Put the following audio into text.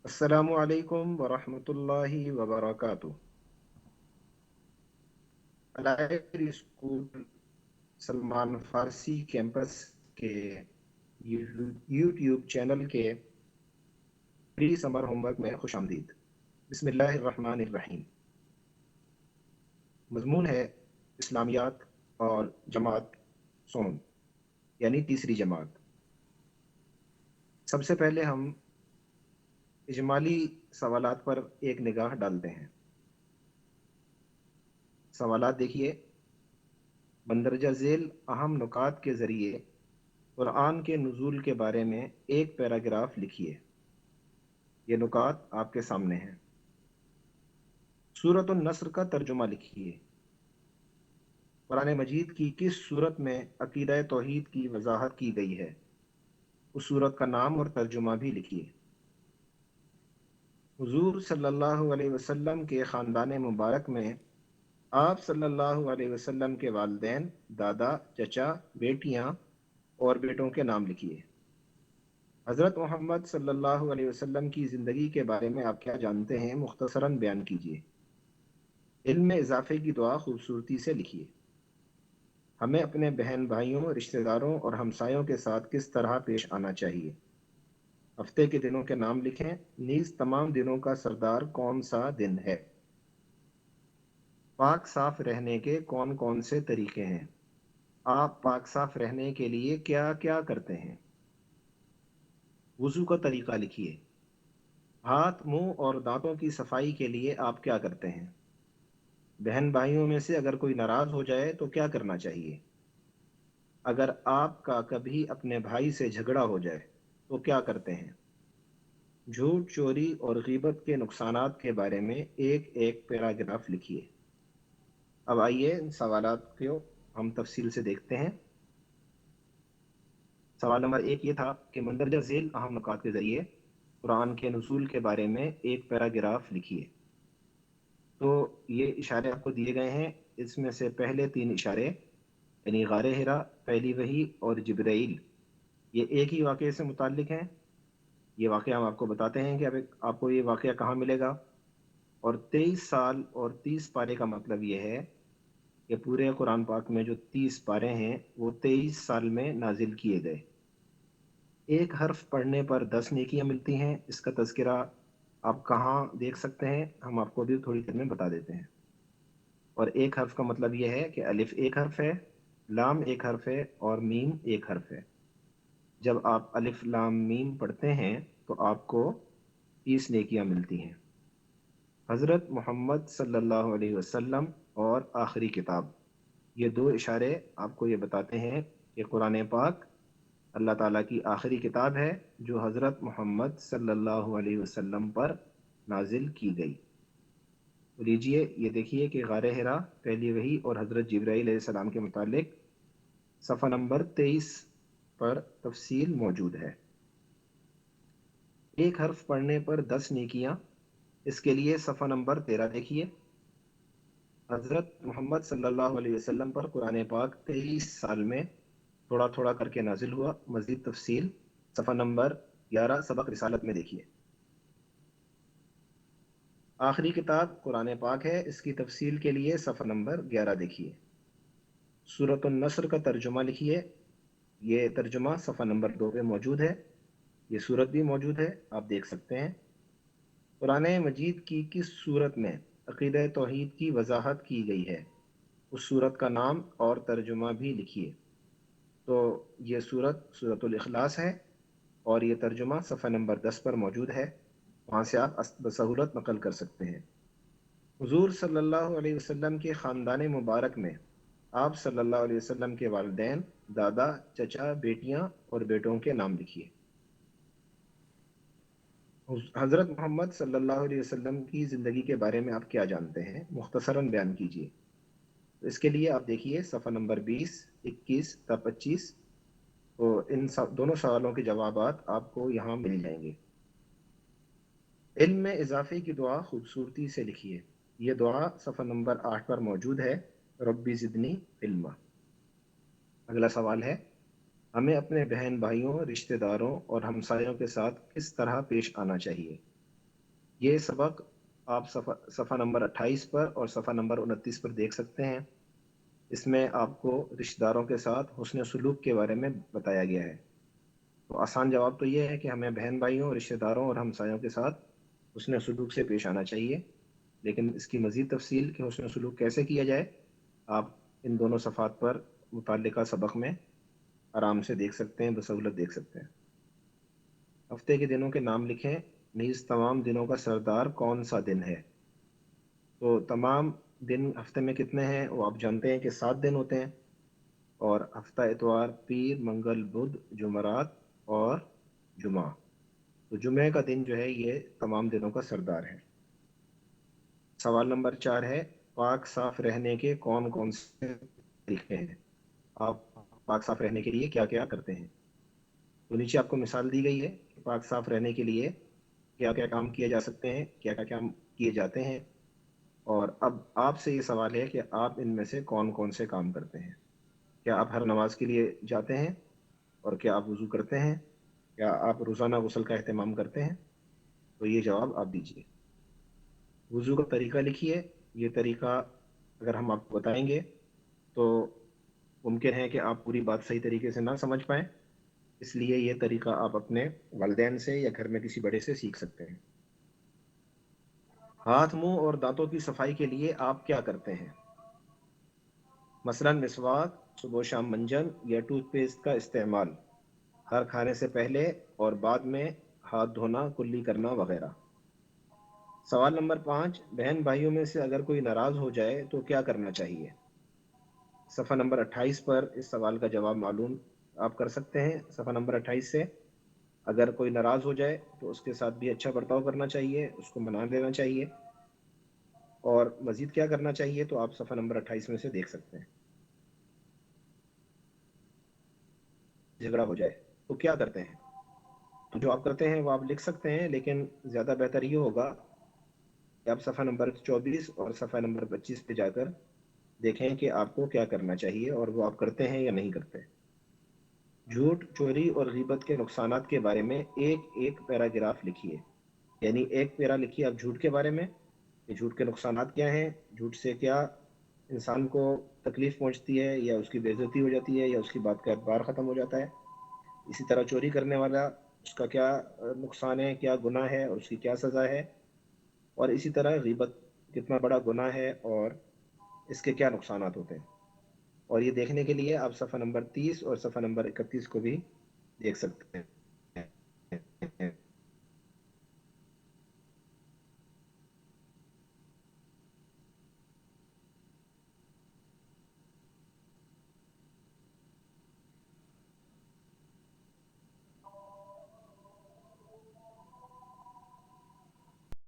अस्सलामु अलैकुम वरहमतुल्लाहि वबरकातुह। अलाइड स्कूल सलमान फारसी कैंपस के यूट्यूब चैनल के प्री समर होमवर्क में खुश आमदीद। बिस्मिल्लाहिर्रहमानिर्रहीम। मजमून है इस्लामियात और जमात सोम यानी तीसरी जमात। सबसे पहले हम इजमाली सवालात पर एक निगाह डालते हैं। सवालात देखिए। मंदरजा झेल अहम नुकात के ज़रिए कुरान के नुज़ूल के बारे में एक पैराग्राफ लिखिए। ये नुकात आपके सामने हैं। सूरतुन नस्र का तर्जुमा लिखिए। कुरान मजीद की किस सूरत में अकीदा तौहीद की वजाहत की गई है, उस सूरत का नाम और तर्जुमा भी लिखिए। हुजूर सल्लल्लाहु अलैहि वसल्लम के ख़ानदान मुबारक में आप सल्लल्लाहु अलैहि वसल्लम के वालिदैन, दादा, चचा, बेटियां और बेटों के नाम लिखिए। हज़रत मोहम्मद सल्लल्लाहु अलैहि वसल्लम की ज़िंदगी के बारे में आप क्या जानते हैं, मुख्तसरन बयान कीजिए। इल्म में इजाफे की दुआ खूबसूरती से लिखिए। हमें अपने बहन भाइयों, रिश्तेदारों और हमसायों के साथ किस तरह पेश आना चाहिए। हफ्ते के दिनों के नाम लिखें। नीज तमाम दिनों का सरदार कौन सा दिन है। पाक साफ रहने के कौन कौन से तरीके हैं। आप पाक साफ रहने के लिए क्या क्या करते हैं। वुजू का तरीका लिखिए। हाथ, मुंह और दांतों की सफाई के लिए आप क्या करते हैं। बहन भाइयों में से अगर कोई नाराज हो जाए तो क्या करना चाहिए। अगर आपका कभी अपने भाई से झगड़ा हो जाए तो क्या करते हैं। झूठ, चोरी और गीबत के नुकसानात के बारे में एक एक पैराग्राफ लिखिए। अब आइए इन सवालात को हम तफसील से देखते हैं। सवाल नंबर एक ये था कि मंदरजा झेल अहम नुकात के ज़रिए कुरान के नुज़ूल के बारे में एक पैराग्राफ लिखिए। तो ये इशारे आपको दिए गए हैं। इसमें से पहले तीन इशारे यानी गारे हिरा, पहली वही और जिब्राइल, ये एक ही वाक़े से मुताल्लिक हैं। ये वाक़या हम आपको बताते हैं कि अब आपको ये वाक़या कहाँ मिलेगा। और 23 साल और 30 पारे का मतलब ये है कि पूरे कुरान पाक में जो 30 पारे हैं वो 23 साल में नाजिल किए गए। एक हर्फ पढ़ने पर 10 नेकियां मिलती हैं। इसका तज़किरा आप कहाँ देख सकते हैं, हम आपको भी थोड़ी देर में बता देते हैं। और एक हर्फ का मतलब यह है कि अलिफ एक हर्फ है, लाम एक हर्फ है और मीम एक हर्फ है। जब आप अलिफ लाम मीम पढ़ते हैं तो आपको 30 नेकियां मिलती हैं। हज़रत मोहम्मद सल्लल्लाहु अलैहि वसल्लम और आखिरी किताब, ये दो इशारे आपको ये बताते हैं कि कुरान पाक अल्लाह ताला की आखिरी किताब है जो हज़रत मोहम्मद सल्लल्लाहु अलैहि वसल्लम पर नाजिल की गई। तो लीजिए ये देखिए कि गारे हिरा, पहली वही और हज़रत जिब्राईल अलैहिस्सलाम के मुतालिक सफ़ा नंबर 23 पर तफसील मौजूद है। एक हर्फ पढ़ने पर 10 नेकियां, इसके लिए सफ़ा नंबर 13 देखिए। हज़रत मोहम्मद सल्लल्लाहु अलैहि वसल्लम पर कुरान पाक 23 साल में थोड़ा थोड़ा करके नाजिल हुआ। मज़ीद तफसील सफ़ा नंबर 11 सबक रिसालत में देखिए। आखिरी किताब कुरान पाक है, इसकी तफसील के लिए सफ़ा नंबर 11 देखिए। सूरत नस्र का तर्जुमा लिखिए। ये तर्जुमा सफ़ा नंबर 2 पे मौजूद है। ये सूरत भी मौजूद है, आप देख सकते हैं। कुरान मजीद की किस सूरत में अक़ीदा तौहीद की वजाहत की गई है, उस सूरत का नाम और तर्जुमा भी लिखिए। तो ये सूरत सूरतुल इखलास है और ये तर्जुमा सफ़ा नंबर 10 पर मौजूद है। वहाँ से आप बसहूलत नकल कर सकते हैं। हुज़ूर सल्लल्लाहु अलैहि वसल्लम के ख़ानदान मुबारक में आप सल्लल्लाहु अलैहि वसल्लम के वालिदैन, दादा, चचा, बेटियां और बेटों के नाम लिखिए। हज़रत मोहम्मद सल्लल्लाहु अलैहि वसल्लम की ज़िंदगी के बारे में आप क्या जानते हैं, मुख्तसरन बयान कीजिए। तो इसके लिए आप देखिए सफ़ा नंबर 20, 21 तथा 25। तो इन दोनों सवालों के जवाब आपको यहाँ मिल जाएंगे। इल्म में इजाफे की दुआ खूबसूरती से लिखिए। ये दुआ सफ़ा नंबर 8 पर मौजूद है। रब्बी ज़िदनी इल्मा। अगला सवाल है, हमें अपने बहन भाइयों, रिश्तेदारों और हमसायों के साथ किस तरह पेश आना चाहिए। یہ سبق آپ صفحہ نمبر 28 پر اور صفحہ نمبر 29 پر دیکھ سکتے ہیں۔ اس میں آپ کو رشتہ داروں کے ساتھ حسن سلوک کے بارے میں بتایا گیا ہے۔ تو آسان جواب تو یہ ہے کہ ہمیں بہن بھائیوں، رشتہ داروں اور ہمسایوں کے ساتھ حسن سلوک سے پیش آنا چاہیے، لیکن اس کی مزید تفصیل کہ حسن سلوک کیسے کیا جائے آپ ان دونوں صفحات پر متعلقہ سبق میں آرام سے دیکھ سکتے ہیں، بسہولت دیکھ سکتے ہیں۔ ہفتے کے دنوں کے نام لکھیں، نیز تمام دنوں کا سردار کون سا دن ہے؟ تو تمام دن ہفتے میں کتنے ہیں وہ آپ جانتے ہیں کہ 7 دن ہوتے ہیں، اور ہفتہ اتوار، پیر، منگل، بدھ، جمعرات اور جمعہ۔ تو جمعہ کا دن جو ہے یہ تمام دنوں کا سردار ہے۔ سوال نمبر 4 ہے، پاک صاف رہنے کے کون کون سے طریقے ہیں؟ آپ پاک صاف رہنے کے لیے کیا کیا کرتے ہیں؟ تو نیچے آپ کو مثال دی گئی ہے کہ پاک صاف رہنے کے لیے کیا کیا کام کیے جا سکتے ہیں، کیا کیا کام کیے جاتے ہیں، اور اب آپ سے یہ سوال ہے کہ آپ ان میں سے کون کون سے کام کرتے ہیں۔ کیا آپ ہر نماز کے لیے جاتے ہیں؟ اور کیا آپ وضو کرتے ہیں؟ کیا آپ روزانہ غسل کا اہتمام کرتے ہیں؟ تو یہ جواب آپ دیجیے۔ وضو کا طریقہ لکھیے۔ یہ طریقہ اگر ہم آپ کو بتائیں گے تو ممکن ہے کہ آپ پوری بات صحیح طریقے سے نہ سمجھ پائیں، اس لیے یہ طریقہ آپ اپنے والدین سے یا گھر میں کسی بڑے سے سیکھ سکتے ہیں۔ ہاتھ، منہ اور دانتوں کی صفائی کے لیے آپ کیا کرتے ہیں؟ مثلاً مسواک، صبح و شام منجن یا ٹوتھ پیسٹ کا استعمال، ہر کھانے سے پہلے اور بعد میں ہاتھ دھونا، کلی کرنا وغیرہ۔ سوال نمبر 5، بہن بھائیوں میں سے اگر کوئی ناراض ہو جائے تو کیا کرنا چاہیے؟ صفحہ نمبر 28 پر اس سوال کا جواب معلوم آپ کر سکتے ہیں۔ صفحہ نمبر 28 سے اگر کوئی ناراض ہو جائے تو اس کے ساتھ بھی اچھا برتاؤ کرنا چاہیے، اس کو منا دینا چاہیے، اور مزید کیا کرنا چاہیے تو آپ صفحہ نمبر 28 میں سے دیکھ سکتے ہیں۔ جھگڑا ہو جائے تو کیا کرتے ہیں؟ تو جو آپ کرتے ہیں وہ آپ لکھ سکتے ہیں، لیکن زیادہ بہتر یہ ہوگا کہ آپ صفحہ نمبر 24 اور صفحہ نمبر 25 پہ جا کر دیکھیں کہ آپ کو کیا کرنا چاہیے اور وہ آپ کرتے ہیں یا نہیں کرتے۔ جھوٹ، چوری اور غیبت کے نقصانات کے بارے میں ایک ایک پیراگراف لکھیے، یعنی ایک پیرا لکھیے آپ جھوٹ کے بارے میں کہ جھوٹ کے نقصانات کیا ہیں، جھوٹ سے کیا انسان کو تکلیف پہنچتی ہے، یا اس کی بے عزتی ہو جاتی ہے، یا اس کی بات کا اعتبار ختم ہو جاتا ہے۔ اسی طرح چوری کرنے والا، اس کا کیا نقصان ہے، کیا گناہ ہے اور اس کی کیا سزا ہے، اور اسی طرح غیبت کتنا بڑا گناہ ہے اور اس کے کیا نقصانات ہوتے ہیں۔ اور یہ دیکھنے کے لیے آپ صفحہ نمبر 30 اور صفحہ نمبر 31 کو بھی دیکھ سکتے ہیں۔